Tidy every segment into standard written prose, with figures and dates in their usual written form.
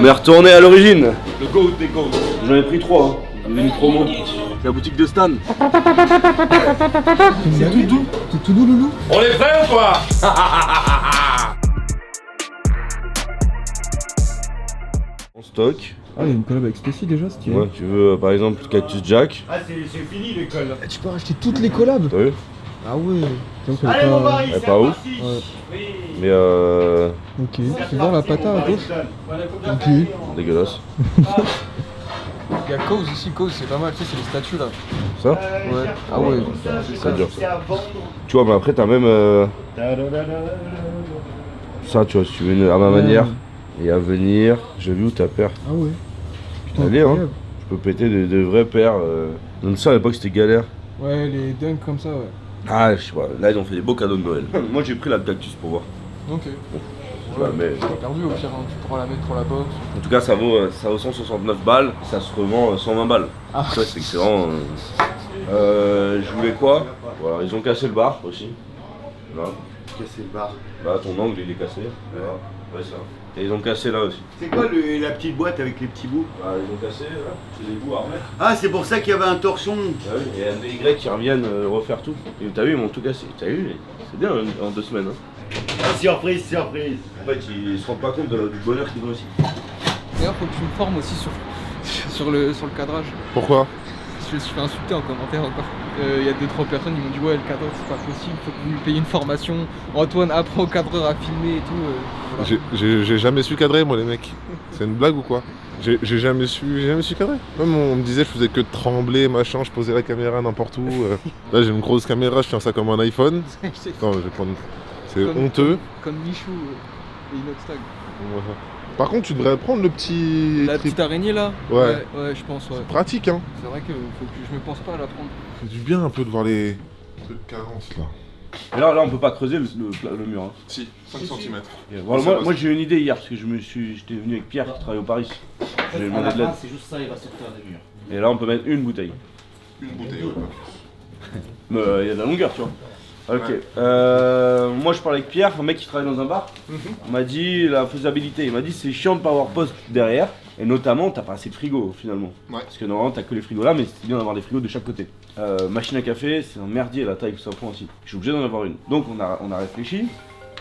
On est retourné à l'origine. Le GOAT des GOAT. J'en ai pris 3. Hein. Il y a une promo. C'est la boutique de Stan. C'est tout doux. C'est tout doux, Loulou. On est prêts ou quoi? En stock. Ah, il y a une collab avec Stacy déjà, c'est stylé. Ouais, tu veux par exemple Cactus Jack. Ah, c'est fini l'école. Ah, tu peux racheter toutes les collabs. T'as vu? Ah ouais. Allez, mon mari, Elle est c'est pas ouf. reparti. Ouais. Mais Ok, tu vois la pata à gauche. Ok. dégueulasse. Il y a Cause ici, Cause c'est pas mal, tu sais, c'est les statues là. Ça? Ouais. Ah ouais. Ça dure ça. Tu vois, mais après t'as même ça, tu vois, si tu veux à ma manière. Et à venir, j'ai vu où ta paire. Ah ouais. Putain, Allez, hein. incroyable. Je peux péter de vraies paires. Donc ça à l'époque c'était galère. Ouais, les dunks comme ça, ouais. Ah, je sais pas, là ils ont fait des beaux cadeaux de Noël. Moi j'ai pris la Cactus pour voir. Ok. Ouais, mais T'as perdu au pire, hein. Tu prends la métro, la box. en tout cas ça vaut 169 balles, ça se revend 120 balles. Ah. Ouais, c'est excellent. Je voulais quoi? Voilà, ils ont cassé le bar aussi. Là. Casser le bar. Là, ton angle il est cassé. Voilà. Ouais, ça. Et ils ont cassé là aussi. C'est quoi la petite boîte avec les petits bouts? Ah, ils ont cassé là, c'est des bouts à remettre. Ah, c'est pour ça qu'il y avait un torchon. Ah oui, et MDY qui reviennent refaire tout. Et t'as vu, ils m'ont tout cassé. T'as vu, c'est bien en 2 semaines. Hein. Ah, surprise, surprise. En fait, ils se rendent pas compte du bonheur qu'ils ont ici. D'ailleurs, faut que tu me formes aussi sur le cadrage. Pourquoi? Je me suis fait insulter en commentaire encore. Il y a 2-3 personnes qui m'ont dit ouais, le cadreur c'est pas possible, faut que vous lui payiez une formation. Antoine apprend au cadreur à filmer et tout. Voilà. J'ai jamais su cadrer, moi, les mecs. C'est une blague ou quoi? J'ai jamais su cadrer. Même on me disait je faisais que de trembler, machin, je posais la caméra n'importe où. Là j'ai une grosse caméra, je tiens ça comme un iPhone. Attends, je vais prendre. C'est honteux. Comme Michou et Inoxtag. Voilà. Par contre, tu devrais prendre le petit. La petite araignée là? Ouais. Ouais, je pense, ouais. Pratique, hein. C'est vrai que faut que je me pense pas à la prendre. C'est du bien un peu de voir les trucs de carence là. Et là, on peut pas creuser le mur. Hein. Si, 5 cm. Voilà, moi j'ai eu une idée hier parce que j'étais venu avec Pierre qui travaille au Paris. J'ai demandé de l'aide. C'est juste ça, il va sortir des murs. Et là, on peut mettre une bouteille. Une bouteille, ouais. Mais il y a de la longueur, tu vois. Ok. Moi, je parlais avec Pierre, un mec qui travaille dans un bar. On m'a dit la faisabilité. Il m'a dit c'est chiant de pas avoir poste derrière. Et notamment, t'as pas assez de frigo finalement. Ouais. Parce que normalement, t'as que les frigos là, mais c'est bien d'avoir des frigos de chaque côté. Machine à café, c'est un merdier la taille que ça prend aussi. Je suis obligé d'en avoir une. Donc, on a réfléchi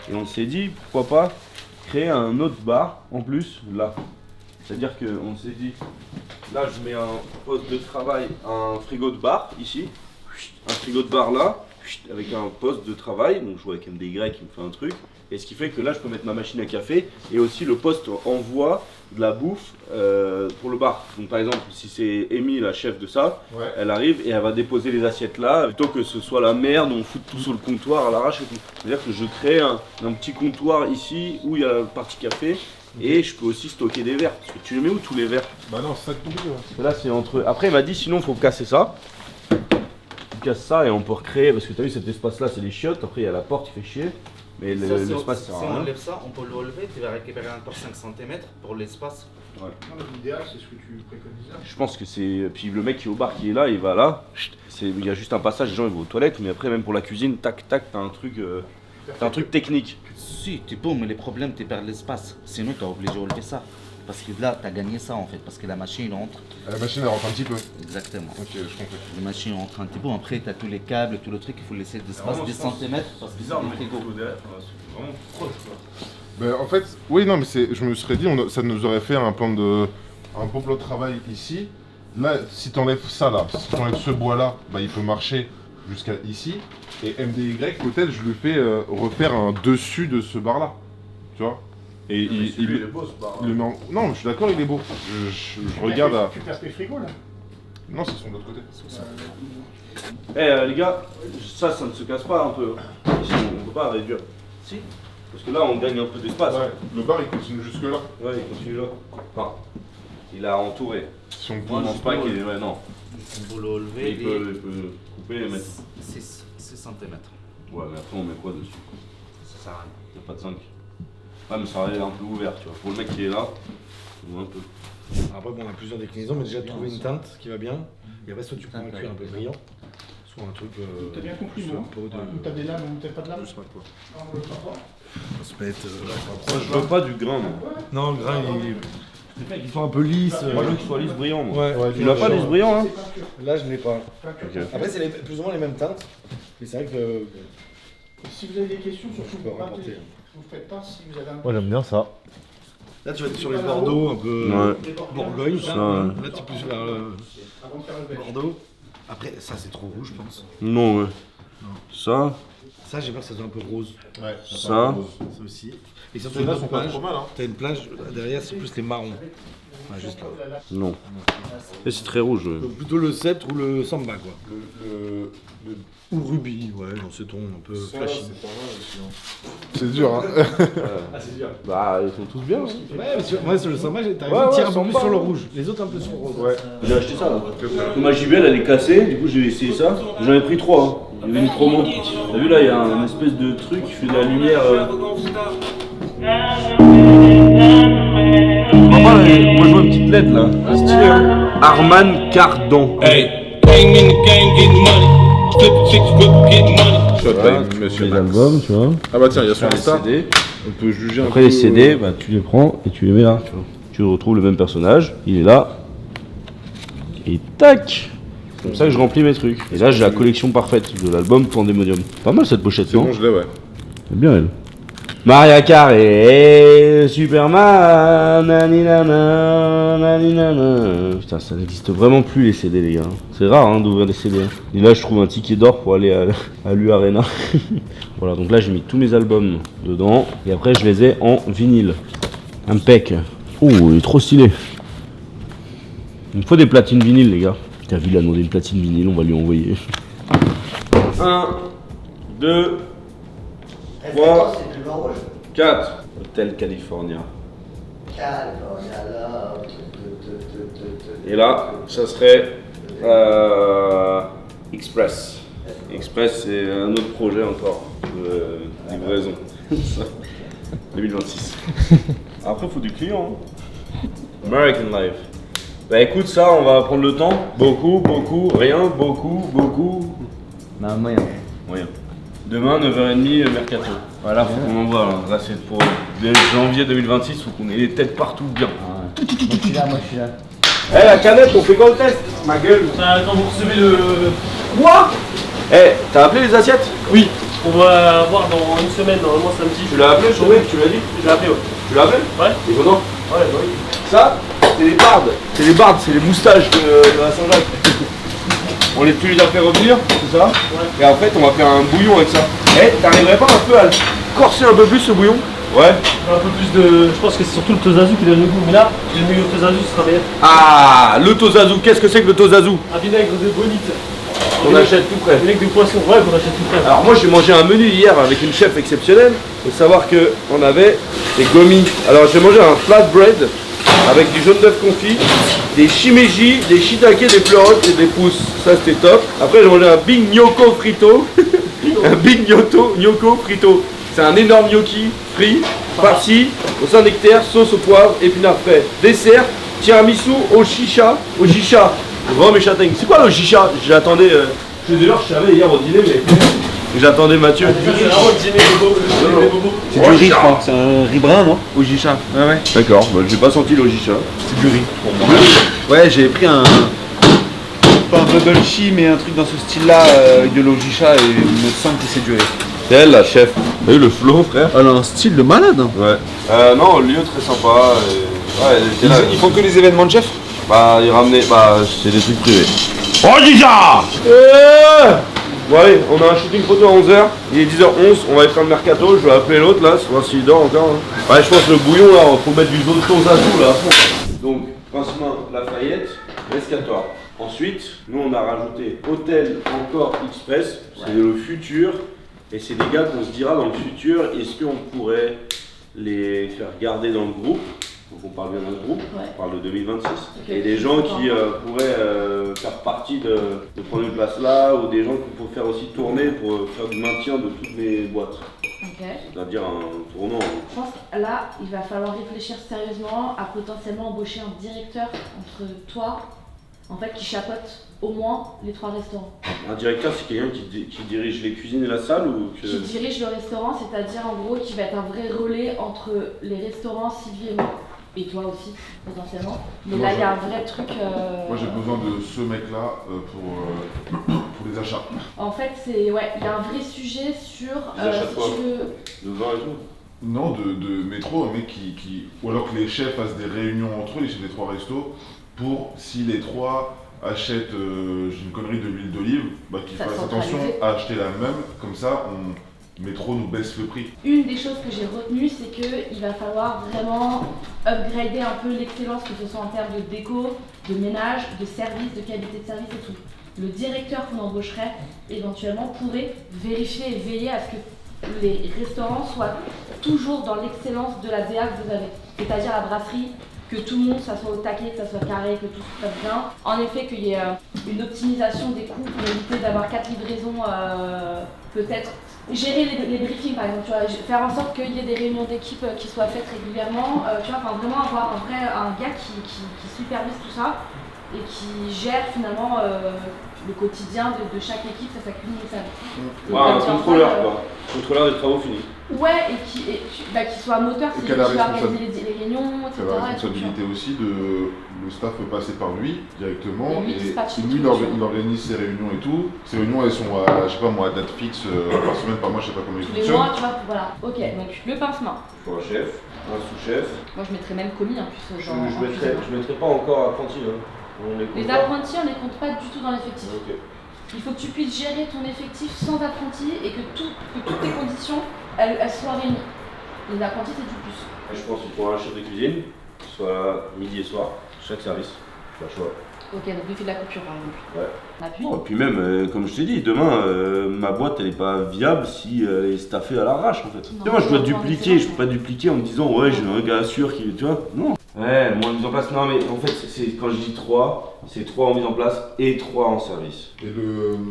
et on s'est dit pourquoi pas créer un autre bar en plus là. C'est-à-dire qu'on s'est dit là, je mets un poste de travail, un frigo de bar ici, un frigo de bar là. Avec un poste de travail, donc je joue avec MDY qui me fait un truc, et ce qui fait que là je peux mettre ma machine à café et aussi le poste envoie de la bouffe pour le bar. Donc par exemple si c'est Amy la chef de ça, Ouais. elle arrive et elle va déposer les assiettes là, plutôt que ce soit la merde, on fout tout sur le comptoir à l'arrache et tout. C'est-à-dire que je crée un petit comptoir ici où il y a la partie café. Et je peux aussi stocker des verres, parce que tu les mets où tous les verres? Bah non, c'est ça de tomber. Parce que là c'est entre... Après il m'a dit sinon il faut casser ça. Casse ça et on peut recréer parce que tu as vu cet espace là c'est les chiottes, après il y a la porte qui fait chier mais l'espace Si sert à on rien. enlève ça, on peut le relever, tu vas récupérer encore 5 cm pour l'espace. Ouais. L'idéal, c'est ce que tu préconises. Je pense que c'est. Puis le mec qui est au bar qui est là, il va là, il y a juste un passage, les gens ils vont aux toilettes, mais après même pour la cuisine, tac tac, t'as un truc technique. Si, tu peux, mais les problèmes, tu perds l'espace. Sinon, tu es obligé de relever ça. Parce que là, tu as gagné ça en fait, parce que la machine entre. La machine elle rentre un petit peu. Exactement. Ok, je comprends. La machine rentre un petit peu, après tu as tous les câbles, tout le truc, il faut laisser d'espace 10 cm parce que c'est des frigos. Vraiment proche quoi. Bah, en fait, oui, non, mais je me serais dit, ça nous aurait fait un beau plan de travail ici. Là, si t'enlèves ça là, si t'enlèves ce bois là, bah il peut marcher jusqu'à ici. Et MDY, peut-être, je lui fais refaire un dessus de ce bar là. Tu vois? Et il est beau ce bar. le met en- Non, je suis d'accord, il est beau. Je regarde à. Tu perds tes frigos là? Non, c'est son de l'autre côté. Eh les gars, ça ne se casse pas un peu. Ici on peut pas réduire. Si. Parce que là on gagne un peu d'espace. Ouais, le bar il continue jusque là. Ouais, il continue là. Enfin, il a entouré. Si on Je peut. pense pas qu'il est. Ouais, non. On peut le Mais relever il peut couper et mettre. 6 cm. Ouais, mais après on met quoi dessus? Ça sert à rien. Il n'y a pas de zinc. Ouais, mais ça aurait l'air un peu ouvert, tu vois. Pour le mec qui est là, on voit un peu. Après, bon, on a plusieurs déclinaisons, mais déjà trouver une teinte qui va bien. Et après, soit tu prends un cuir un peu brillant, soit un truc. T'as bien compris, soit non? un pot de. Ou t'as des lames ou t'as pas de lames? Je sais pas quoi. On se mettre. Je veux pas du grain, moi. Non, le grain, Je préfère qu'ils soient un peu lisses. Moi je veux qu'ils soient lisses brillants. Moi. Ouais, Tu l'as pas lisse brillant hein? Là, je l'ai pas. Ok. Après, c'est plus ou moins les mêmes teintes. Mais c'est vrai que. Si vous avez des questions, Je surtout peux pas, rapporter. vous faites pas si vous avez un. Moi j'aime bien ça. Là, tu vas être sur les Bordeaux, un peu Ouais. Bourgogne. Ça, Là, tu es plus vers le Avant de faire le belge. Bordeaux. Après, ça, c'est trop rouge, je pense. Non, ouais. Ça, Ça, j'ai peur que ça soit un peu rose. Ouais, ça. Ça aussi. Et surtout, Ceux-là une sont pas plage. trop mal, hein. T'as une plage, derrière, c'est plus les marrons. Enfin, juste là. Non. Et c'est très rouge. Ouais. Donc, plutôt le sceptre ou le samba, quoi. Le Ou le rubis, ouais, dans ce ton un peu flashy. c'est dur, hein. Ah, c'est dur. Bah, ils sont tous bien. Hein. Ouais, mais moi, sur le samba, t'arrives Ouais, à ouais, tirer un peu samba. plus sur le rouge. Les autres, un peu sur le rose. Ouais. J'ai acheté ça là. Ma JBL elle est cassée, du coup j'ai essayé ça. J'en ai pris 3. Hein. Il y avait une promo. T'as vu là, il y a un espèce de truc qui fait de la lumière. Moi je vois une petite LED là. Stylé, hein. Arman Cardan. Hey, game in the game, getting money. Flip chicks, whip, getting money. Showtime, monsieur Les Max. albums, tu vois. Ah bah tiens, il y a son Les Insta. CD. On peut juger un Après peu. les CD, bah, tu les prends et tu les mets là. Tu vois. Tu retrouves le même personnage, il est là. Et tac! C'est comme ça que je remplis mes trucs. Et là j'ai la collection parfaite de l'album Pandemonium. Pas mal cette pochette, C'est non? bon, je l'ai, ouais. C'est bien elle. Maria Carey, Superman, naninana, naninana. Putain, ça n'existe vraiment plus les CD, les gars. C'est rare hein, d'ouvrir des CD. Et là, je trouve un ticket d'or pour aller à l'U Arena. Voilà, donc là, j'ai mis tous mes albums dedans. Et après, je les ai en vinyle. Impec. Oh, il est trop stylé. Il me faut des platines vinyles, les gars. T'as vu, il a demandé une platine vinyle, on va lui envoyer. 1, 2, 3, 4. Hôtel California. Et là, ça serait Express. Express, c'est un autre projet encore de livraison. 2026. Après, il faut du client. Hein. American Life. Bah écoute, ça, on va prendre le temps. Beaucoup, beaucoup, rien, beaucoup, beaucoup. Bah, moyen. Moyen. Demain, 9h30, Mercato. Voilà, faut qu'on envoie. Là, c'est pour janvier 2026, faut qu'on ait les têtes partout bien. Moi je suis là, moi je suis là. Eh, la canette, on fait quoi le test? Ma gueule. Quand vous recevez le... Quoi? Eh, t'as appelé les assiettes? Oui, on va avoir dans une semaine, normalement samedi. Tu l'as appelé, Chauvet? Tu l'as dit? Je l'ai appelé, ouais. Tu l'as appelé? Ouais. Et comment? Ouais, bah oui. Ça, c'est les bardes. C'est les bardes, c'est les moustaches de la Saint-Jacques. Tu les as fait revenir, c'est ça? Ouais. Et en fait, on va faire un bouillon avec ça. Eh, t'arriverais pas un peu à corser un peu plus ce bouillon? Ouais. Un peu plus de... Je pense que c'est surtout le tozazu qui donne le goût. Mais là, j'ai mis le tozazu, ce sera meilleur. Ah, le tozazu. Qu'est-ce que c'est que le tozazu? Un vinaigre de bonite. On achète tout prêt. Un vinaigre de poisson, ouais, qu'on achète tout prêt. Alors moi j'ai mangé un menu hier avec une chef exceptionnelle. Il faut savoir qu'on avait des gommis. Alors j'ai mangé un flatbread avec du jaune d'œuf confit, des shimeji, des shiitake, des pleurotes et des pousses. Ça c'était top. Après j'ai mangé un big gnocco frito. Un big gnocco frito. C'est un énorme gnocchi frit, farci, au Saint-Nectaire, sauce au poivre, épinards frais. Dessert, tiramisu au chicha. Au chicha. Vraiment mes châtaignes. C'est quoi le chicha? J'attendais. D'ailleurs je savais hier au dîner mais. J'attendais Mathieu. C'est vraiment le dîner bobo. C'est du riz, je crois. C'est un riz brun, non? Ojicha. Ouais, ouais. D'accord, bah, j'ai pas senti l'ojicha. C'est du riz. Ouais, j'ai pris un. Pas un bubble chi, mais un truc dans ce style-là, de l'ojicha, et il me semble que c'est du riz. C'est elle la chef. T'as vu le flow, frère? Elle a un style de malade. Ouais. Non, le lieu très sympa. Ouais, elle était là. Ils font que les événements de chef? Bah, ils ramenaient. Bah, c'est des trucs privés. Ojicha! Bon, allez, on a un shooting photo à 11h. Il est 10h11. On va aller faire le mercato. Je vais appeler l'autre là, voir s'il dort encore. Hein. Ouais, je pense que le bouillon là, faut mettre du tozazu là à fond. Donc, principalement Lafayette, Rescatoire. Ensuite, nous on a rajouté Hôtel encore Express, c'est le futur, et c'est des gars qu'on se dira dans le futur, est-ce qu'on pourrait les faire garder dans le groupe, donc on parle bien d'un groupe, on parle de 2026, et des gens qui pourraient faire partie de prendre une place là, ou des gens qu'il faut faire aussi tourner pour faire du maintien de toutes les boîtes. Ok. C'est-à-dire un tournant. Je pense que là, il va falloir réfléchir sérieusement à potentiellement embaucher un directeur entre toi, en fait, qui chapeaute au moins les 3 restaurants. Un directeur, c'est quelqu'un qui dirige les cuisines et la salle ou que... Qui dirige le restaurant, c'est-à-dire en gros qui va être un vrai relais entre les restaurants, Sylvie et moi. et toi aussi, potentiellement. Mais Moi, là, il y a un vrai truc. Moi j'ai besoin de ce mec-là pour les achats. En fait, il y a un vrai sujet sur. Les achats si quoi tu veux. De vin et tout. Non, de métro, un mec qui... Ou alors que les chefs fassent des réunions entre eux, les chefs des 3 restos, pour si les 3 achètent, j'ai une connerie de l'huile d'olive, bah qu'ils Ça fassent centralisé. attention à acheter la même, comme ça, métro nous baisse le prix. Une des choses que j'ai retenues, c'est qu'il va falloir vraiment upgrader un peu l'excellence, que ce soit en termes de déco, de ménage, de service, de qualité de service et tout. Le directeur qu'on embaucherait éventuellement pourrait vérifier et veiller à ce que les restaurants soient toujours dans l'excellence de la DA que vous avez. C'est-à-dire la brasserie, que tout le monde ça soit au taquet, que ça soit carré, que tout se passe bien. En effet, qu'il y ait une optimisation des coûts pour éviter d'avoir 4 livraisons, peut-être. Gérer les briefings par exemple, tu vois, faire en sorte qu'il y ait des réunions d'équipe qui soient faites régulièrement, tu vois, enfin vraiment avoir un gars qui supervise tout ça et qui gère finalement le quotidien de chaque équipe, ça cuisine et ça. Un contrôleur quoi, contrôleur des travaux finis. Ouais, et qui soit moteur, Et qui qu'elle a va organiser responsabilité. les réunions, etc. C'est la responsabilité aussi le staff peut passer par lui directement Et lui dispatche lui tout, il organise ses réunions et tout. Ces réunions elles sont à, je sais pas moi, à date fixe, par semaine, par mois, je sais pas comment ils tous les fonctionnent. mois, tu vois, voilà. Ok, donc le pince-main. Il faut un chef, un sous-chef. Moi je mettrais même commis en plus. Je mettrais pas encore apprenti là. Les apprentis, on les compte pas du tout dans l'effectif. Ok. Il faut que tu puisses gérer ton effectif sans apprenti et que toutes tes conditions elles soient réunies. Les apprentis, c'est du plus. Je pense qu'il faut un chef de cuisine, qui soit là midi et soir, chaque service. Pas le choix. Ok, donc lui fait de la couture par exemple. Ouais. Ah, puis. Oh, et puis même, comme je t'ai dit, demain, ma boîte elle est pas viable si elle est staffée à l'arrache en fait. Non, Tu vois, je dois non, dupliquer, non, je peux pas dupliquer en me disant ouais j'ai un gars sûr qui. Tu vois, non. Ouais, moi mise en place, non mais en fait c'est quand je dis 3, c'est 3 en mise en place et 3 en service. Et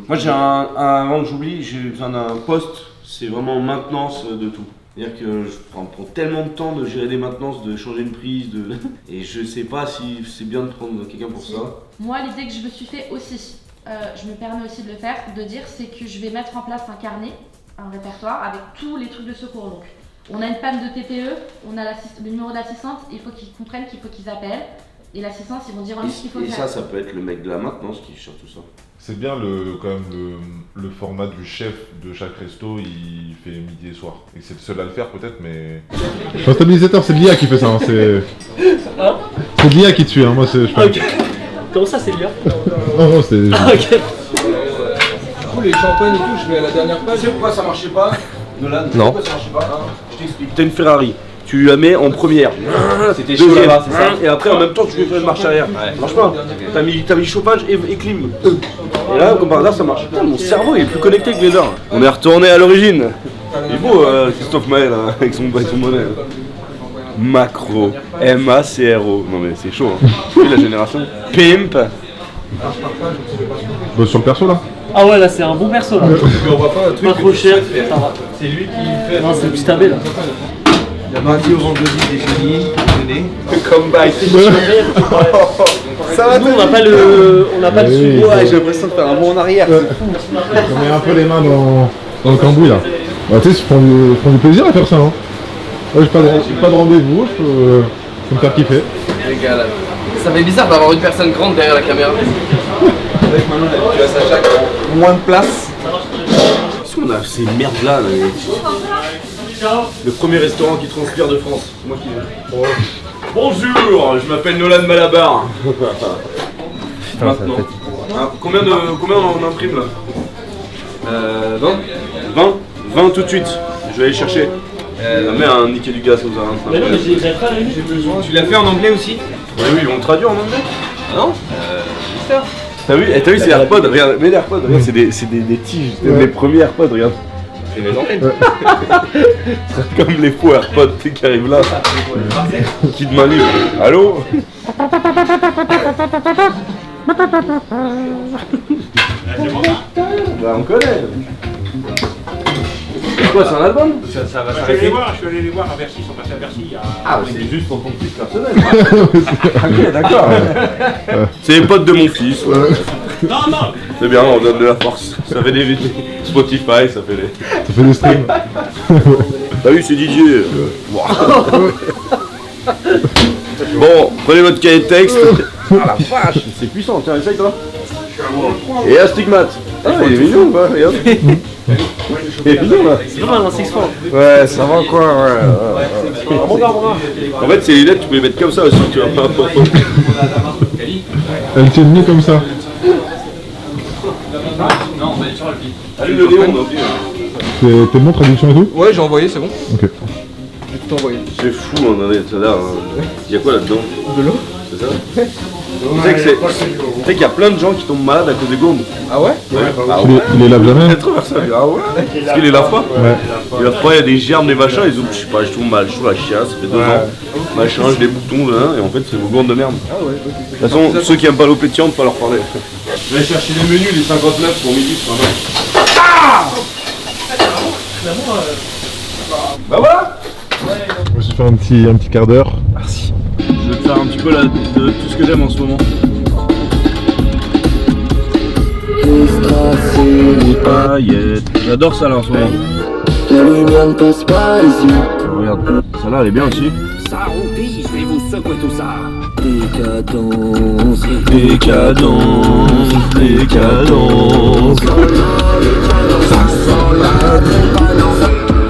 Moi j'ai avant que j'oublie, j'ai besoin d'un poste, c'est vraiment maintenance de tout. C'est-à-dire que je prends tellement de temps de gérer des maintenances, de changer une prise, et je sais pas si c'est bien de prendre quelqu'un pour ça. Moi, l'idée que je me suis fait aussi, je me permets aussi de le faire, de dire, c'est que je vais mettre en place un carnet, un répertoire avec tous les trucs de secours. Donc, on a une panne de TPE, on a le numéro de l'assistante, il faut qu'ils comprennent qu'il faut qu'ils appellent. Et l'assistance, ils vont dire en lui ce qu'il faut faire. Et ça peut être le mec de la maintenance qui gère tout ça. c'est bien quand même le format du chef de chaque resto, il fait midi et soir. Et c'est le seul à le faire peut-être, mais... Un stabilisateur, c'est l'IA qui fait ça, hein. C'est l'IA qui te suit, hein. Moi c'est... Ah, ok. Comment ça, c'est bien? Non, c'est... Ah, ok. Du coup, les champagnes et tout, je vais à la dernière page. Tu sais pourquoi ça marchait pas, Nolan? Non. Pourquoi ça marchait pas? Je t'explique. T'as une Ferrari, tu la mets en première. C'était chaud Deuxième, là-bas, c'est ça? et après en même temps tu lui fais une marche arrière. Ça marche pas. T'as mis chauffage et clim. Et là, comme par hasard, ça marche. Putain, mon cerveau il est plus connecté que les leurs. On est retourné à l'origine. Il est beau, Christophe Maël, hein, avec son bonnet. Macro, M-A-C-R-O. Non mais c'est chaud, hein. Oui, la génération. Pimp. Bah, sur le perso là. Ah ouais, là, c'est un bon perso là. On voit pas un truc. Pas trop cher, ça va. C'est lui qui fait. Non, c'est le petit tabé là. Le mardi au vendredi déjeuner, Come back. Ça va, Nous, on n'a pas le Oui, sumo. ouais, j'ai l'impression de faire un bond en arrière. On met un peu les mains dans le cambouis là. Bah, tu sais, je prends du plaisir à faire ça, hein. Ouais, j'ai pas de rendez-vous, je peux me faire kiffer. Ça fait bizarre d'avoir une personne grande derrière la caméra. Avec Manon, tu vois, Sacha, moins de place. Qu'est-ce qu'on a ces merdes là, Le premier restaurant qui transpire de France. C'est moi qui l'ai. Oh. Bonjour, je m'appelle Nolan Malabar. Maintenant. Hein, combien on imprime là 20 tout de suite. Je vais aller chercher. Mets un niquet du gaz comme ça. Hein, Mais non, mais j'ai pas la J'ai besoin. Tu l'as fait en anglais aussi? Oui, ils vont le traduire en anglais. Ah non T'as vu, c'est les AirPods, regarde, mais les AirPods, regarde, c'est des tiges, c'est mes premiers AirPods, regarde. C'est les antennes. Comme les faux AirPods qui arrivent là, qui te manipulent. Allô? Bah on connaît. C'est quoi, c'est un album? Ça va s'arrêter. Je suis allé les voir à Bercy, ils sont passés à Bercy. Ah, c'est juste pour ton petit personnel. Ok, d'accord. C'est les potes de mon fils. Ouais. Non. C'est bien, on donne de la force. Ça fait des Spotify, ça fait des streams. T'as vu, c'est DJ. Bon, prenez votre cahier de texte. Ah la vache, c'est puissant, tiens, essaye toi. Et astigmate. Ah, il est mignon quoi, regarde. Il est mignon là. C'est pas mal, un six-fold. Ouais, ça va quoi, ouais. En fait, ces lunettes, tu peux les mettre comme ça aussi, tu vois. Elle tient mieux comme ça. Allume le néon, donc. T'es bon, traduction et tout? Ouais, j'ai envoyé, c'est bon. Ok. J'ai tout envoyé. C'est fou, on en est là. Il y a quoi là-dedans? De l'eau? C'est ça? Tu sais qu'il y a plein de gens qui tombent malades à cause des gourdes. Ah ouais? Ah ouais. Il les lave jamais? C'est trop vers ça. Ah ouais? Parce qu'il les lave pas? Ouais. Il lave pas, il y a des germes, des machins, ils ouvrent, je sais pas, je trouve mal, je trouve la chiasse, ça fait 2 ans. Machin, je des boutons là, et en fait c'est vos gourdes de merde. Ah ouais, De toute façon, ceux qui aiment pas l'eau pétillante, pas leur parler. Je vais chercher les menus, les 59 pour midi, c'est pas mal. Ah! Bah voilà! Je me suis fait un petit quart d'heure. Merci. Je vais te faire un petit peu là, de tout ce que j'aime en ce moment. J'adore ça là en ce moment. La lumière ne passe pas ici. Regarde, celle-là elle est bien aussi. Ça roupille, je vais vous secouer tout ça. Décadence, décadence, décadence. Ça sent la dépendance.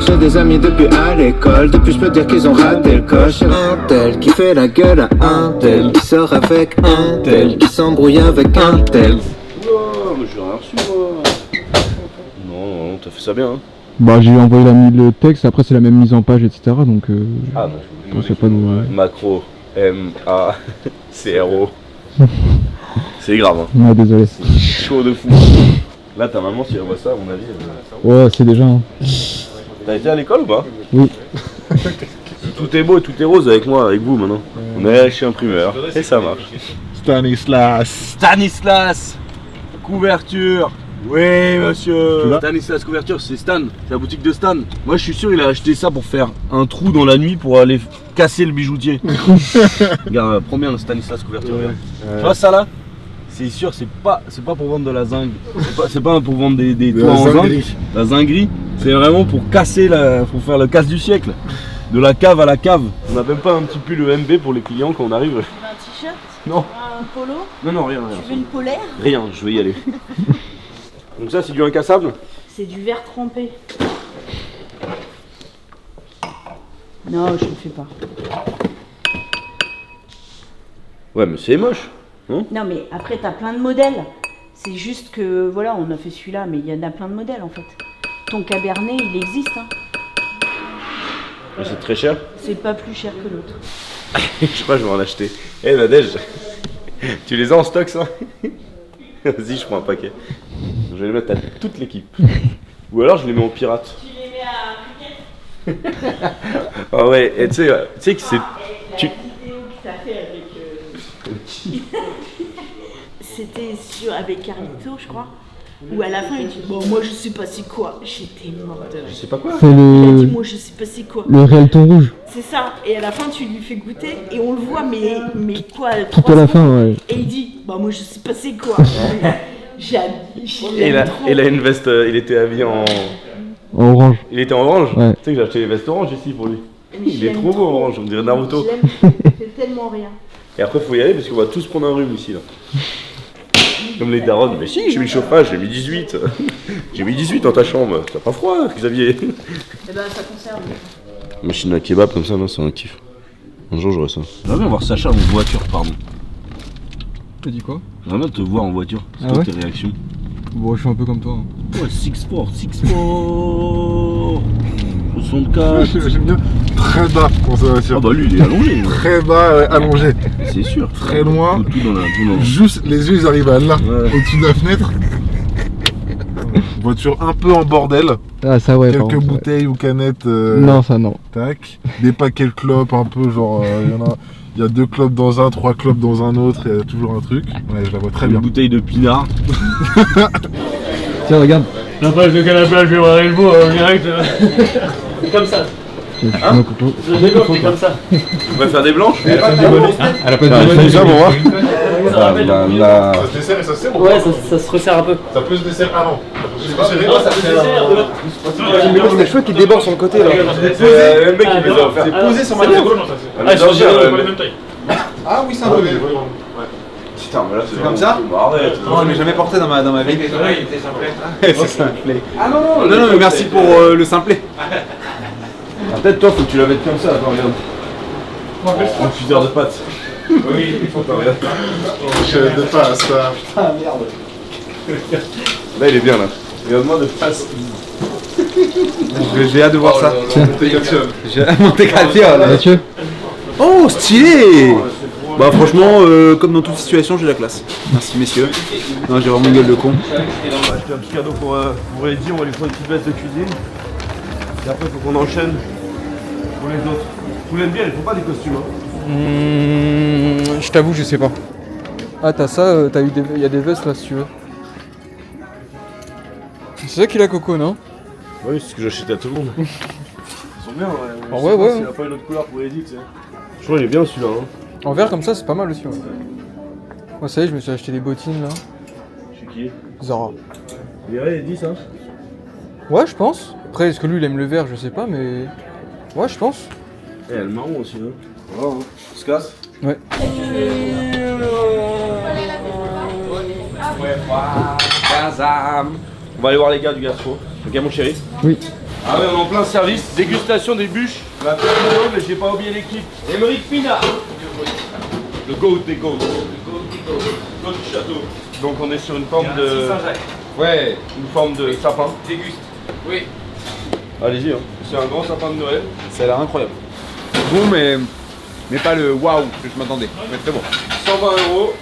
J'ai des amis depuis à l'école, depuis je peux dire qu'ils ont raté le coche. Un tel qui fait la gueule à un tel, qui sort avec un tel, qui s'embrouille avec un tel. Oh, mais j'ai rien reçu moi. Non, t'as fait ça bien hein. Bah j'ai envoyé le texte, après c'est la même mise en page, etc. Donc ah non, je pensais pas de... Macro, M-A-C-R-O. C'est grave hein. Ouais, désolé. Chaud de fou. Là ta maman si elle voit ça à mon avis Ouais, c'est déjà hein. T'as été à l'école ou pas? Oui. Tout est beau et tout est rose avec moi, avec vous maintenant. On est chez imprimeur et ça marche. Stanislas couverture. Oui monsieur. Stanislas couverture, c'est Stan, c'est la boutique de Stan. Moi je suis sûr il a acheté ça pour faire un trou dans la nuit pour aller casser le bijoutier. Regarde, prends bien le Stanislas couverture. Tu vois ça là? C'est sûr, c'est pas pour vendre de la zingue. C'est pas pour vendre des toits en zinc. La zinguerie, c'est vraiment pour casser pour faire le casse du siècle. De la cave à la cave. On n'a même pas un petit pull MB pour les clients quand on arrive. Tu veux un t-shirt? Non. Un polo? Non, rien. Tu veux une polaire? Rien, je vais y aller. Donc ça, c'est du incassable? C'est du verre trempé. Non, je ne fais pas. Ouais, mais c'est moche. Non mais après t'as plein de modèles. C'est juste que voilà, on a fait celui-là, mais il y en a plein de modèles en fait. Ton cabernet, il existe hein. Et c'est très cher? C'est pas plus cher que l'autre. Je crois que je vais en acheter. Eh Nadège, tu les as en stock ça? Vas-y, je prends un paquet. Je vais les mettre à toute l'équipe. Ou alors je les mets en pirate. Tu les mets à cricket? Ah ouais, et tu sais que c'est... La vidéo que t'as fait avec... C'était avec Carlito, je crois. Où à la fin il dit bon moi je sais pas c'est quoi. J'étais morte de rire. Je sais pas quoi. C'est Il a dit le... moi je sais pas c'est quoi. Le réel ton rouge. C'est ça. Et à la fin tu lui fais goûter et on le voit mais quoi Tout à la fin, ouais. Et il dit bah moi je sais pas c'est quoi. Et il a une veste, il était habillé en orange. Il était en orange. Ouais. Tu sais que j'ai acheté les vestes orange ici pour lui. Mais Il est trop beau en orange, on dirait Naruto. Je l'aime, il fait tellement rien. Et après faut y aller parce qu'on va tous prendre un rhume ici là. Comme les darons, mais si j'ai mis le chauffage, j'ai mis 18. J'ai mis 18 dans ta chambre, t'as pas froid Xavier? Eh ben ça conserve. Machine à kebab comme ça, non, c'est un kiff. Un jour j'aurai ça. J'aimerais bien voir Sacha en voiture, pardon. T'as dit quoi? J'aimerais bien te voir en voiture, c'est Ah quoi ouais tes réactions? Bon, je suis un peu comme toi. Ouais, 6-4. 64. J'aime bien très bas pour sa voiture. Ah bah lui il est allongé. Très bas, ouais, allongé. C'est sûr. Très loin. Tout dans la... Juste les yeux ils arrivent à là, au-dessus de la fenêtre. Voiture un peu en bordel. Ah ça ouais. Quelques bouteilles ou canettes. Non ça non. Tac. Des paquets de clopes un peu genre il y a 2 clopes dans un, 3 clopes dans un autre, il y a toujours un truc. Ouais, je la vois très bien. Une bouteille de pinard. Tiens regarde. La page de canapé, je vais voir le beau en direct. Comme ça. Hein? Je développe, c'est comme ça. Tu préfères des blanches? Elle a pas de bonus. Ça pour voir. Ça se dessert et ça se serre ou Ouais, ça se resserre un peu. Ça peut se desserrer. Ah non. Non, ça peut se desserre. C'est des cheveux qui débordent sur le côté là. C'est le mec qui les a offerts. C'est posé sur ma tête. Ah, ils sont pas les mêmes tailles. Ah oui, c'est un peu. Putain, mais là c'est comme ça? Arrête. Je l'ai jamais porté dans ma vie. C'est simplé. Ah non, Non, mais merci pour le simplet. Peut-être toi, faut que tu la mettes comme ça. Attends, regarde. En cuiseur de pâtes. Oui, il faut pas regarder. Je de face, ça. Putain, merde. Là, il est bien là. Regarde-moi de face. J'ai hâte de voir ça. J'ai monté Mathieu. Oh, stylé! Bah franchement, comme dans toute situation, j'ai la classe. Merci messieurs. Non, j'ai vraiment une gueule de con. On va acheter un petit cadeau pour Eddie, on va lui faire une petite veste de cuisine. Et après, il faut qu'on enchaîne pour les autres. Vous l'aimez bien, il faut pas des costumes. Hein. Je t'avoue, je sais pas. Ah, t'as ça, il y a des vestes là si tu veux. C'est ça qu'il a Coco, non? Oui, c'est ce que j'achète à tout le monde. Ils sont bien, ouais. Ah ouais, ouais. Il a pas une autre couleur pour Eddie, tu sais. Je crois qu'il est bien celui-là. Hein. En vert comme ça, c'est pas mal aussi. Ouais. Moi, ça y est, je me suis acheté des bottines là. Chez qui? Zara. Il irait Eddie, ça? Ouais, je pense. Après, est-ce que lui il aime le vert? Je sais pas, mais. Ouais, je pense. Eh, le marron aussi, hein. Voilà, hein. On se casse? Ouais. On va aller voir les gars du gastro. Ok, mon chéri? Oui. Ah ouais, on est en plein service, dégustation des bûches. On va faire mais j'ai pas oublié l'équipe. Émeric Pina. Le GOAT des GOAT. Le GOAT du château. Donc on est sur une forme de... Ouais, une forme de sapin. Déguste. Oui. Allez-y, hein. C'est un grand sapin de Noël. Ça a l'air incroyable. Bon, mais pas le waouh que je m'attendais. Mais très bon. 120 €.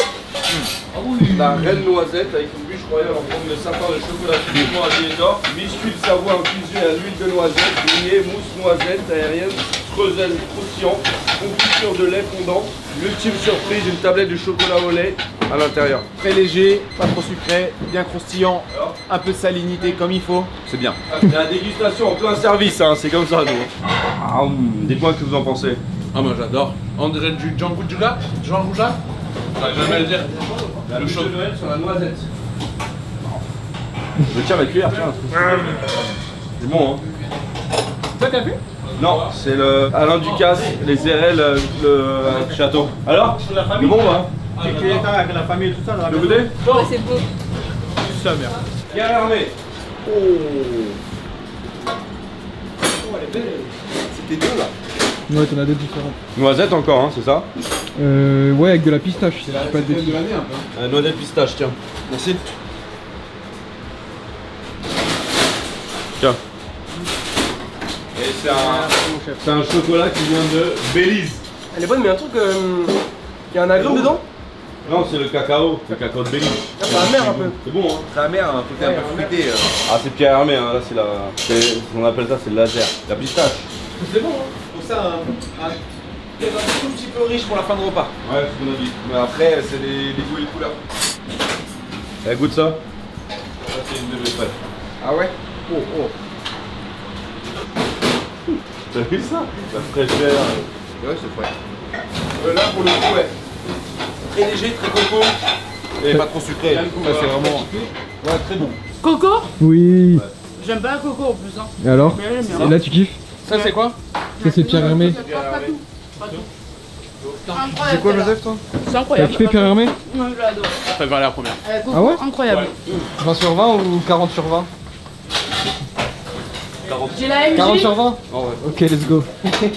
La reine noisette avec une bûche royale en forme de sapin de chocolat subitement habillé d'or, biscuit de Savoie infusé à l'huile de noisette, grillé, mousse noisette aérienne, streusel croustillant, confiture de lait fondant, l'ultime surprise, une tablette de chocolat au lait à l'intérieur. Très léger, pas trop sucré, bien croustillant, un peu de salinité comme il faut. C'est bien. C'est la dégustation en plein service, hein, c'est comme ça nous. Dites-moi ce que vous en pensez. Ah moi j'adore. On dirait du Jean Rouja. Jean Rouja. Jamais le dire. Le chaud de Noël sur la noisette. Je tiens la cuillère, tiens. C'est bon, hein. Toi t'as vu? Non, c'est le Alain Ducasse, les RL, le château. Alors? C'est bon, hein? Avec la famille et tout ça, Tu veux goûter? Ouais, c'est beau. sa mère. Pierre Hermé. Oh. C'était deux là. Ouais, t'en as deux différentes. Noisette encore, hein, c'est ça? Ouais, avec de la pistache. C'est la de l'année un peu. Noisette pistache, tiens. Merci. Tiens. Et c'est un chocolat qui vient de Belize. Elle est bonne, mais un truc. Il y a un agrume dedans? Non, c'est le cacao de Belize. C'est amer un peu. C'est bon, hein? C'est amer, un côté un peu fruité. Ah, c'est Pierre Hermé, hein. Là, on appelle ça, c'est le laser. La pistache. C'est bon, hein. Pour ça, un tout petit peu riche pour la fin de repas. Ouais, c'est ce qu'on a dit. Mais après, c'est les goûts et les couleurs. Elle goûte ça? Ça, c'est une de mes frères. Ah ouais? Oh. T'as vu ça? La fraîcheur. Ouais, c'est frais. Là, pour le coup, ouais. Très léger, très coco. Et pas trop sucré. Ça, c'est vraiment. Ouais, très bon. Coco? Oui. J'aime pas le coco en plus. Hein. Et alors? Mais j'aime bien. Et là, tu kiffes? Ça, c'est quoi? Ça, c'est Pierre Hermé. C'est quoi, Joseph, toi? C'est T'as incroyable. kiffé Pierre Hermé? Moi, je l'adore. Je préfère la première. Coco, Ah ouais? incroyable. 20 sur 20 ou 40 sur 20? J'ai la MG. 40 sur 20? Oh, ouais. Ok, let's go.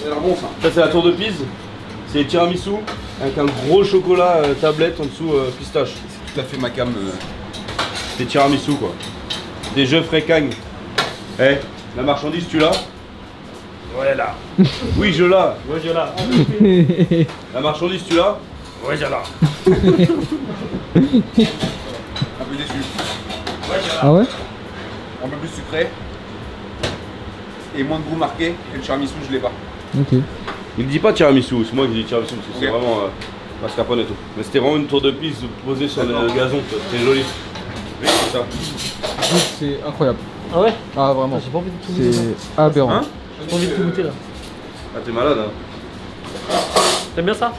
Alors bon, ça c'est la tour de Pise. C'est les tiramisu avec un gros chocolat tablette en dessous pistache. C'est tout à fait ma cam. Des tiramisu quoi. Des jeux frécagne. Eh, la marchandise tu l'as? Ouais là. Oui je l'ai. Ouais, je l'ai. La marchandise tu l'as? Ouais je l'ai. Un peu déçu. Ah ouais? Un peu plus sucré. Et moins de goût marqué. Et le tiramisu, je l'ai pas. Ok. Il ne dit pas tiramisu, c'est moi qui dis tiramisu parce que c'est Ok. vraiment mascarpone et tout. Mais c'était vraiment une tour de Pise posée sur le gazon, c'était joli. Oui, c'est ça. C'est incroyable. Ah ouais? Ah, vraiment. J'ai pas envie de tout goûter. C'est aberrant. Hein? J'ai pas envie de tout goûter là. Ah t'es malade hein. T'aimes bien ça?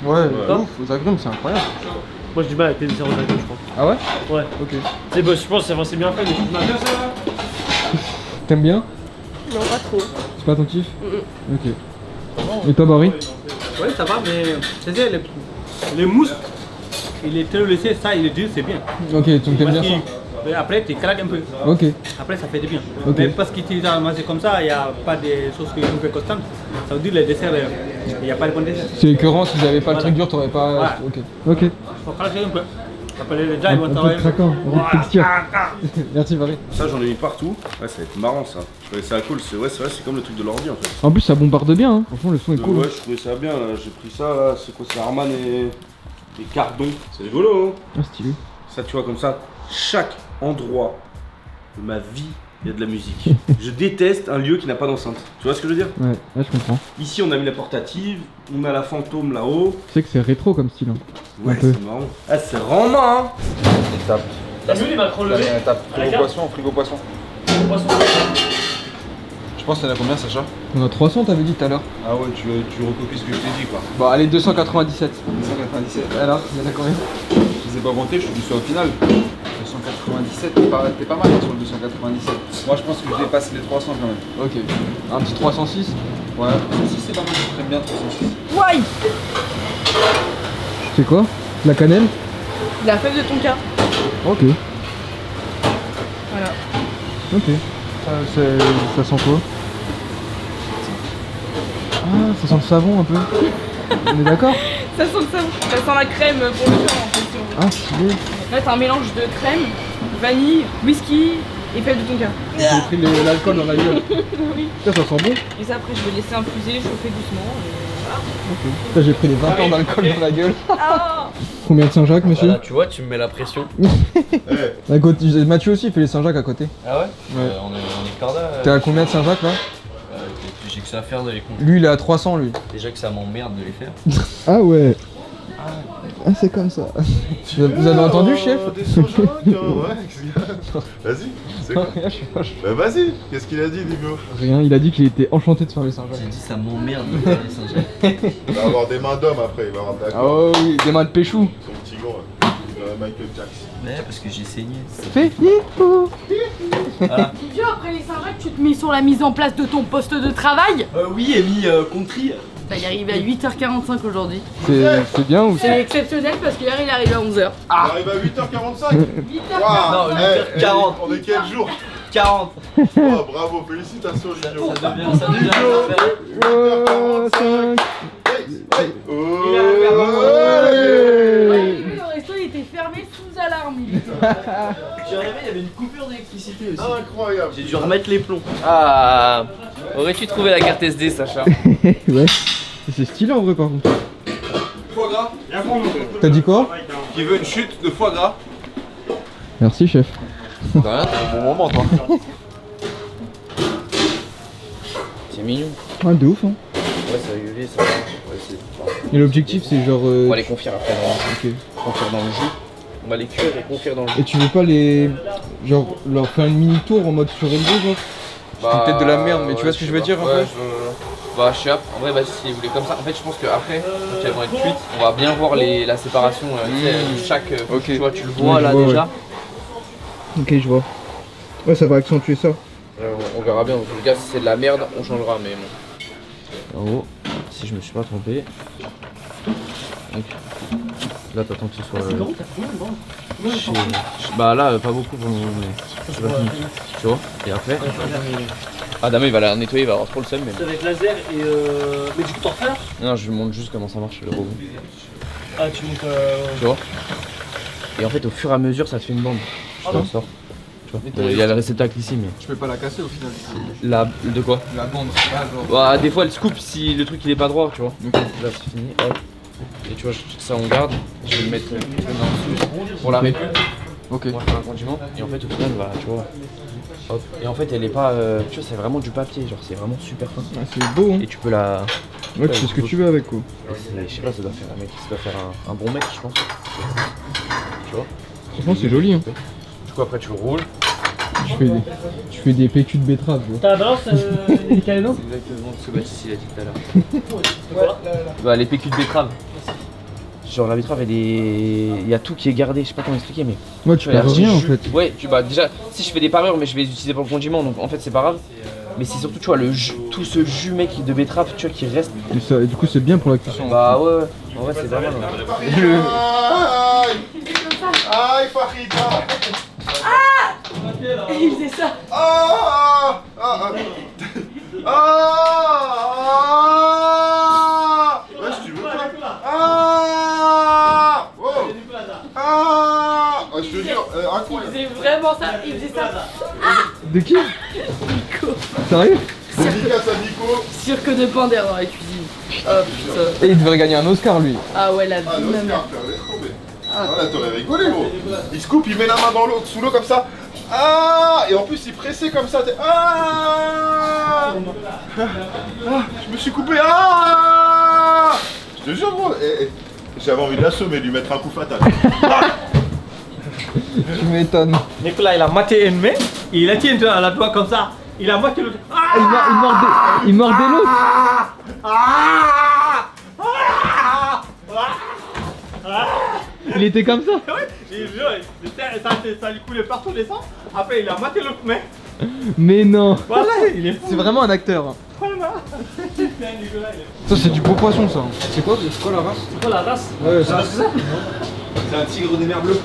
Ouais, Ouais. ouf, aux agrumes, c'est incroyable. Moi j'ai du mal avec les desserts aux agrumes, je crois. Ah ouais? Ouais. Ok. Et bah, je pense que c'est bien fait, mais je bien ça là. T'aimes bien? Non, pas trop. C'est pas ton kiff? Ok. Et toi, Barry? Ouais, ça va, mais tu sais, les mousses, il est très laissé, ça, il est dur, c'est bien. Ok, donc t'aimes bien ça. Après, tu craques un peu. Ok. Après, ça fait du bien. Ok. Mais parce que tu as mangé comme ça, il n'y a pas de choses qui sont constantes. Ça veut dire les desserts, il n'y a pas de bon dessert. C'est écœurant, si j'avais pas le truc dur, t'aurais pas. Voilà. Ok. Ok. Il faut craquer un peu. Après, les gens, ils vont Un peu travailler. craquant, on va texture. Merci Paris. Ça, j'en ai mis partout. Ouais, ça va être marrant ça. Je trouvais ça cool. C'est vrai, c'est comme le truc de l'ordi en fait. En plus, ça bombarde bien, hein. Franchement, le son est cool. Ouais, je trouvais ça bien là. J'ai pris ça là. C'est quoi? C'est Arman et Cardon. C'est rigolo, hein. Ah, stylé. Ça, tu vois, comme ça, chaque endroit de ma vie, il y a de la musique. Je déteste un lieu qui n'a pas d'enceinte. Tu vois ce que je veux dire? Ouais, là je comprends. Ici, on a mis la portative, on a la fantôme là-haut. Tu sais que c'est rétro comme style. Hein. Ouais, Un peu. c'est marrant. Ah, c'est vraiment, hein. Étape. T'as vu les macros levés? Étape. Frigo poisson, frigo poisson. Je pense que t'en as combien, Sacha? On a 300, t'avais dit tout à l'heure. Ah ouais, tu recopies ce que je t'ai dit quoi. Bon, allez, 297. 297. Alors, il y en a combien? Je les ai pas comptés, je suis au final. 297, t'es pas mal hein, sur le 297. Moi je pense que je dépasse les 300 quand même. Ok. Un petit 306. Ouais, 306 c'est pas mal, j'aime bien 306. Ouais. C'est quoi? La cannelle? La fève de ton cas. Ok. Voilà. Ok. Ça sent quoi? Ah, ça sent le savon un peu. On est d'accord? Ça sent le savon. Ça sent la crème pour le corps en fait. Si on veut. Ah, stylé. Là, t'as un mélange de crème, vanille, whisky et fève de ton cas. J'ai pris l'alcool dans la gueule. Oui. Ça sent bon. Et ça, après, je vais laisser infuser, chauffer doucement. Et voilà. Ok. Ça, j'ai pris les 20 ans d'alcool dans la gueule. Ah. Combien de Saint-Jacques, monsieur? Voilà, tu vois, tu me mets la pression. À côté, Mathieu aussi, il fait les Saint-Jacques à côté. Ah ouais, Ouais. On est corda. T'es à combien de Saint-Jacques là? J'ai que ça à faire de les compter. Lui, il est à 300, lui. Déjà que ça m'emmerde de les faire. Ah ouais. Ah, c'est comme ça. Vous avez entendu, chef? Des Saint-Jacques, ouais, qu'est-ce qu'il a? Vas-y, c'est quoi? Bah vas-y, qu'est-ce qu'il a dit, Digo? Rien, il a dit qu'il était enchanté de faire les Saint-Jacques. J'ai dit ça m'emmerde de faire les Saint-Jacques. Il va avoir des mains d'homme après, il va avoir Ah d'accord. oh oui, des mains de péchou. Son petit gant, Michael Jackson. Ouais, parce que j'ai saigné. Fais Voilà. Tu vois, après les Saint-Jacques, tu te mets sur la mise en place de ton poste de travail. Oui, Amy compris. Bah, il est arrivé à 8h45 aujourd'hui. C'est bien ou C'est exceptionnel parce qu'hier il est arrivé à 11h. Il arrive à 8h45. 8h45. Non, 8h40. On est quel jour? 40. Oh bravo, félicitations Gino. Ça devient un faire. 8h45. Le resto il était fermé sous alarme. J'ai rêvé, il y avait une coupure d'électricité aussi. Incroyable. J'ai dû remettre les plombs. Ah, aurais-tu trouvé la carte SD, Sacha? Ouais. C'est stylé en vrai par contre. Foie gras. T'as dit quoi? Qui veut une chute de foie gras? Merci, chef. De rien, t'as un bon moment toi. C'est mignon. Ah, de ouf, hein. Ouais, ça va gueuler, ça va. Ouais, c'est... Et l'objectif, c'est genre. On va les confire après. Ok. Confire dans le jus. On va les cuire et confire dans le jus. Et tu veux pas les. Genre, leur faire une mini tour en mode surélevé, genre? C'est peut-être de la merde, mais tu vois ce que je veux dire un peu? Bah, je sais pas. En vrai, bah, si vous voulez comme ça. En fait, je pense qu'après, quand elles vont être cuites, on va bien voir la séparation. Tu sais, de chaque. Ok. Tu vois, tu le vois Ouais, là je vois, déjà. ouais. Ok, je vois. Ouais, ça va accentuer ça. On verra bien. En tout cas, si c'est de la merde, on changera. Mais bon. En haut, si je me suis pas trompé. Donc, là, t'attends que ce soit. Bah là, pas beaucoup pour le moment, mais c'est pas fini. Tu vois? Et après. Ah, Damien il va la nettoyer, il va avoir trop le seum. Mais... C'est avec laser et mais du coup t'en refais là? Non, je lui montre juste comment ça marche le robot. Ah, tu montes. Tu vois? Et en fait, au fur et à mesure, ça te fait une bande. Je t'en sors. Tu vois? Bon, il y a le réceptacle ici, mais. Je peux pas la casser au final. De quoi? La bande, c'est pas genre. Bah, des fois, elle se coupe si le truc il est pas droit, tu vois. Ok. Là, c'est fini. Hop. Et tu vois, ça on garde. Je vais le mettre en dessous pour la récup. Ok. Moi, je fais un condiment. Et en fait, au final, voilà, tu vois. Hop. Et en fait, elle est pas. Tu vois, c'est vraiment du papier, genre, c'est vraiment super fin. Ah, c'est beau, hein. Et tu peux la. Ouais, tu fais ce que tu veux avec, quoi. Je sais pas, ça doit faire un mec, ça doit faire un bon mec, je pense. Tu vois? Franchement, c'est joli, hein. Du coup, après, tu le roules. Je fais des PQ de betterave, tu vois. T'as la balance des calédons? C'est exactement ce que Baptiste il a dit tout à l'heure. Bah, les PQ de betterave. Genre, la betterave, il y a tout qui est gardé, je sais pas comment expliquer, mais. Ouais, tu perds rien en fait. Ouais, bah déjà, si je fais des parures, mais je vais les utiliser pour le condiment, donc en fait, c'est pas grave. Mais c'est surtout, tu vois, le jus, tout ce jus, mec, de betterave, tu vois, qui reste. Et du coup, c'est bien pour la cuisson. Bah ouais, en vrai, c'est vraiment. Aïe, Farida. Et il faisait ça. Ouais, si tu veux pas. Je te jure, un coup. Il faisait vraiment ça. Il faisait ça. De qui? Nico. Sérieux? Dédicace à Nico. Cirque de Pander dans la cuisine. Oh putain. Et il devrait gagner un Oscar, lui. Ah ouais, la vie Ah, de ma mère. l'Oscar, laisse tomber. Voilà, t'aurais rigolé, gros. Il se coupe, il met la main dans l'eau, sous l'eau comme ça. Et en plus, il pressait comme ça. Je me suis coupé. Je te jure, gros. J'avais envie de l'assommer, lui mettre un coup fatal. Tu m'étonnes. Nicolas, il a maté une main, et il a tiré dans la doigt comme ça. Il a maté l'autre. Il mordait l'autre. Il était comme ça. Ça lui coulait partout les sangs. Après, il a maté l'autre main. Mais non. Voilà, il est fou. C'est vraiment un acteur. Voilà. Ça, c'est du beau poisson, ça. C'est quoi la race? C'est quoi la race? Ouais, ça. C'est un tigre des mers bleues.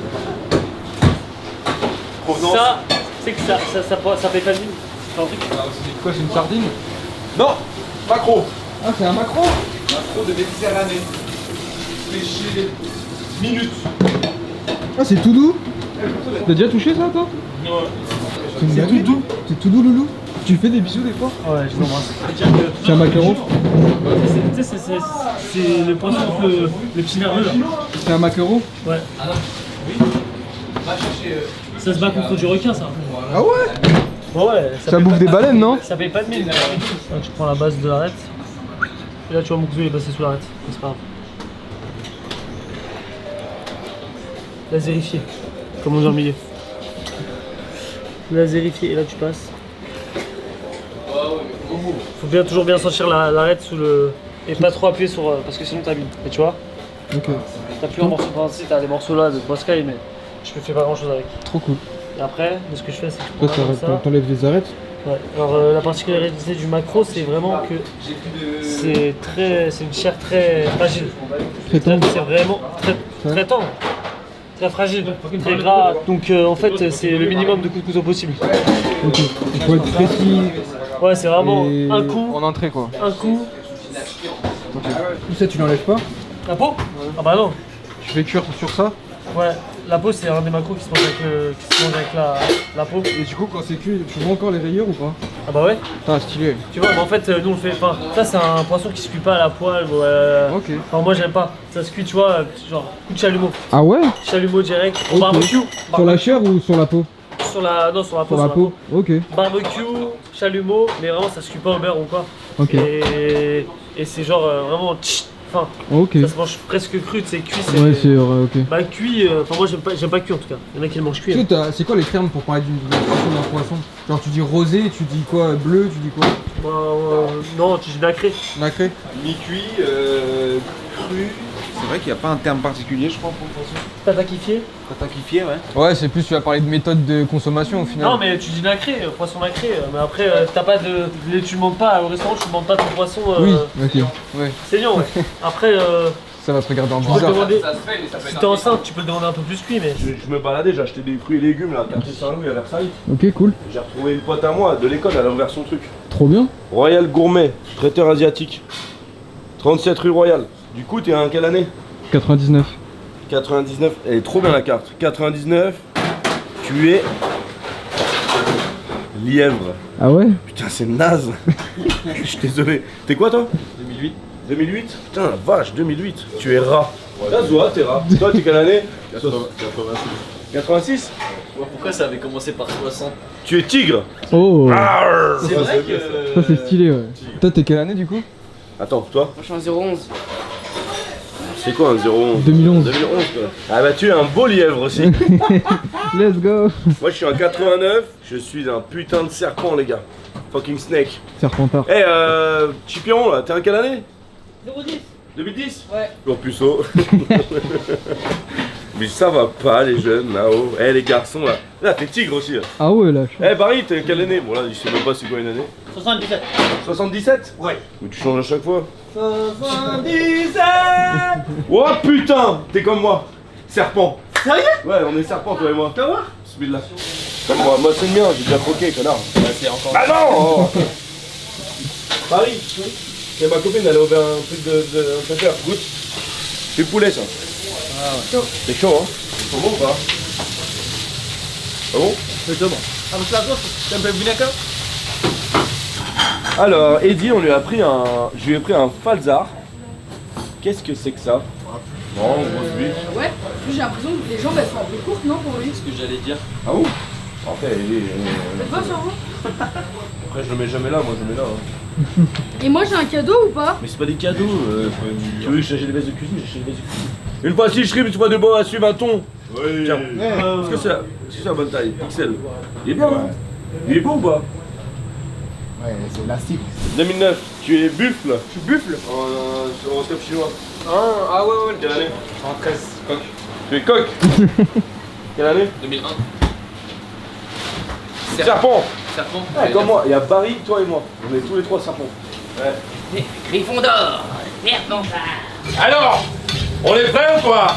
Provenance. Ça, c'est que ça fait pas de mine. C'est un truc. C'est quoi, c'est une sardine? Non, macro. Ah, c'est un macro? Macro de Méditerranée. Pêché minutes. Ah, c'est tout doux? T'as déjà touché ça, toi? Non. C'est tout doux? C'est tout doux, loulou? Tu fais des bisous des fois? Ouais, je l'embrasse. C'est un maquereau? Tu sais, c'est le poisson le petit nerveux là. C'est un maquereau? Ouais. Ça se bat contre du requin, ça. Ah ouais? Ouais, Ça bouffe des baleines, non? Ça paye pas de mine. Tu prends la base de l'arête. Et là, tu vois, mon couteau il est passé sous l'arête. C'est pas grave. Lasérifié, comme on dit dans le milieu. Lasérifié, et là tu passes. Faut toujours bien sentir l'arête sous le. Et pas trop appuyer sur. Parce que sinon t'abîmes. Et tu vois? Ok. T'as plus un morceau de si t'as des morceaux là de Boscaï, mais je fais pas grand chose avec. Trop cool. Et après, ce que je fais, c'est que je prends comme ça. T'enlèves les arêtes? Ouais. Alors la particularité du macro, c'est vraiment que c'est une chair très fragile. Très tendre. C'est vraiment très tendre. Très fragile, très gras, donc en fait c'est le minimum de coups de couteau possible. Ok, il faut être précis. Ouais, c'est vraiment et un coup. En entrée quoi. Un coup. Ok. Tout ça tu l'enlèves pas? La peau? Ah bah non. Tu fais cuire sur ça? Ouais, la peau c'est un des macros qui se mange avec, la peau. Et du coup quand c'est cuit, tu vois encore les rayures ou pas? Ah bah ouais. Putain, stylé. Tu vois, mais en fait nous on le fait, enfin ça c'est un poisson qui se cuit pas à la poêle. Ok. Enfin moi j'aime pas, ça se cuit tu vois, genre coup de chalumeau. Ah ouais? Chalumeau direct, au Ok. barbecue. Sur la chair ou sur la peau? Sur la peau. Sur la peau. Ok. Barbecue, chalumeau, mais vraiment ça se cuit pas au beurre ou quoi. Ok. Et c'est genre vraiment enfin, ok. ça se mange presque cru, c'est cuit. Ouais, c'est vrai, ok. Bah cuit, enfin moi j'aime pas cuit en tout cas. Il y en a qui le mangent cuit. C'est quoi les termes pour parler d'une cuisson d'un poisson? Genre tu dis rosé, tu dis quoi? Bleu, tu dis quoi? Non, tu dis nacré. Nacré? Mi-cuit, cru. C'est vrai qu'il n'y a pas un terme particulier, je crois, pour le poisson. Tatakifié. Tatakifié, ouais. Ouais, c'est plus tu vas parler de méthode de consommation au final. Non, mais tu dis nacré, poisson nacré. Mais après, t'as pas de. Tu demandes pas au restaurant, tu demandes pas ton poisson. Oui, ok. Ouais. Saignant, ouais. Après. Ça va te regarder en tu peux bizarre. demander, si t'es enceinte, tu peux le demander un peu plus cuit, mais. Je me baladais, j'ai acheté des fruits et légumes là, quartier Saint-Louis à Versailles. Ok, cool. J'ai retrouvé une pote à moi de l'école, elle a ouvert son truc. Trop bien. Royal Gourmet, traiteur asiatique. 37 rue Royale. Du coup, t'es en quelle année? 99. 99, elle est trop bien la carte. 99, tu es lièvre. Ah ouais? Putain, c'est naze. Je suis désolé. T'es quoi toi? 2008. 2008? Putain, la vache, 2008. Tu es rat. Ça se voit, t'es rat. Toi, t'es quelle année? 86. 86? Pourquoi ça avait commencé par 60? Tu es tigre. Oh. C'est vrai que. Ça c'est stylé, ouais. Toi, t'es quelle année du coup? Attends, toi? Moi je suis en 011. C'est quoi un 011? 2011. 2011 quoi. Ah bah tu es un beau lièvre aussi. Let's go. Moi je suis en 89, je suis un putain de serpent les gars. Fucking snake. Serpentard. Eh Chipiron là, t'es en quelle année? 010. 2010? Ouais. En plus haut. Mais ça va pas les jeunes là-haut. Eh les garçons là. Là t'es tigre aussi là. Ah ouais là. Eh Barry, t'es quelle année? Bon là je sais même pas c'est quoi une année. 77. 77? Ouais. Mais tu changes à chaque fois. 77. Oh putain! T'es comme moi. Serpent. Sérieux? Ouais, on est serpent toi et moi. Fais voir. Celui-là. Comme moi c'est le mien, j'ai déjà croqué, connard. Bah, c'est encore. Bah non! Paris, c'est ma copine, elle a ouvert un truc de pepper. Goûte. C'est poulet ça. Ah ouais. C'est chaud hein? C'est bon ou pas? Ah bon? C'est bon. Ah, parce que la sauce, t'aimes pas le vinaigre? Alors, Eddie, je lui ai pris un falzar. Qu'est-ce que c'est que ça? Non, grosse bite. Ouais, j'ai l'impression que les jambes elles sont un peu courtes, non, pour lui? Ce que j'allais dire. Ah bon? Après, C'est pas ça, hein? après, je le mets jamais là, moi je le mets là. Hein. Et moi j'ai un cadeau ou pas? Mais c'est pas des cadeaux. Tu veux que j'achète des bases de cuisine? J'achète des bases de cuisine. Une fois si je rime, tu vois de beau à suivre un ton. Oui. Tiens. Est-ce que c'est la bonne taille? XL. Il est bien, hein? Il est beau ou pas? Ouais, c'est élastique. 2009, tu es buffle. Je suis buffle. En horoscope chinois. Ah ouais. Quelle année? 13. Coq. Tu es coq. Quelle année? 2001. Serpent. Serpent. Ouais, comme moi, il y a Barry, toi et moi. On est tous les trois serpents. Ouais. Gryffondor. Merde, non, ça. Alors, on est prêts ou quoi?